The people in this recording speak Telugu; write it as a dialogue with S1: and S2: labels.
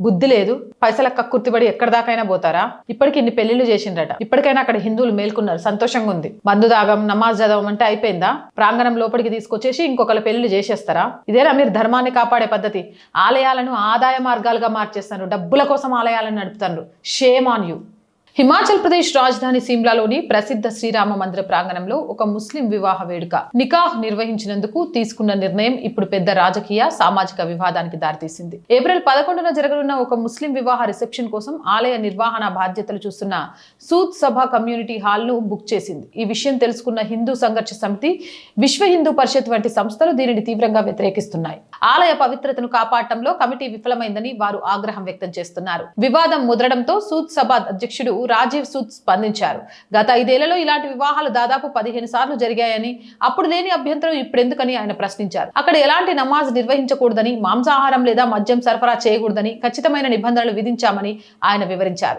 S1: బుద్ధి లేదు, పైసల కక్కుర్తిపడి ఎక్కడి దాకైనా పోతారా? ఇప్పటికి ఇన్ని పెళ్లిళ్ళు చేసిండ్రట. ఇప్పటికైనా అక్కడ హిందువులు మేల్కొన్నారు, సంతోషంగా ఉంది. బంధు దాగం, నమాజ్ చదవం అంటే అయిపోయిందా? ప్రాంగణం లోపలికి తీసుకొచ్చేసి ఇంకొకళ్ళ పెళ్లిళ్ళు చేసేస్తారా? ఇదేనా మీరు ధర్మాన్ని కాపాడే పద్ధతి? ఆలయాలను ఆదాయ మార్గాలుగా మార్చేస్తారు, డబ్బుల కోసం ఆలయాలను నడుపుతారు. Shame on you. Himachal Pradesh రాజధాని సిమ్లాలోని ప్రసిద్ధ శ్రీరామ మందిర ప్రాంగణంలో ఒక ముస్లిం వివాహ వేడుక నికాహ్ నిర్వహించినందుకు తీసుకున్న నిర్ణయం ఇప్పుడు పెద్ద రాజకీయ సామాజిక వివాదానికి దారితీసింది. ఏప్రిల్ 11న జరగనున్న ఒక ముస్లిం వివాహ రిసెప్షన్ కోసం ఆలయ నిర్వహణ బాధ్యతలు చూస్తున్న సూద్ సభ కమ్యూనిటీ హాల్ ను బుక్ చేసింది. ఈ విషయం తెలుసుకున్న హిందూ సంఘర్ష సమితి, విశ్వ హిందూ పరిషత్ వంటి సంస్థలు దీనిని తీవ్రంగా వ్యతిరేకిస్తున్నాయి. ఆలయ పవిత్రతను కాపాడటంలో కమిటీ విఫలమైందని వారు ఆగ్రహం వ్యక్తం చేస్తున్నారు. వివాదం ముదరడంతో సూద్ సభ అధ్యక్షుడు రాజీవ్ సూద్ స్పందించారు. గత 5 ఏళ్లలో ఇలాంటి వివాహాలు దాదాపు 15 సార్లు జరిగాయని, అప్పుడు లేని అభ్యంతరం ఇప్పుడెందుకని ఆయన ప్రశ్నించారు. అక్కడ ఎలాంటి నమాజ్ నిర్వహించకూడదని, మాంసాహారం లేదా మద్యం సరఫరా చేయకూడదని ఖచ్చితమైన నిబంధనలు విధించామని ఆయన వివరించారు.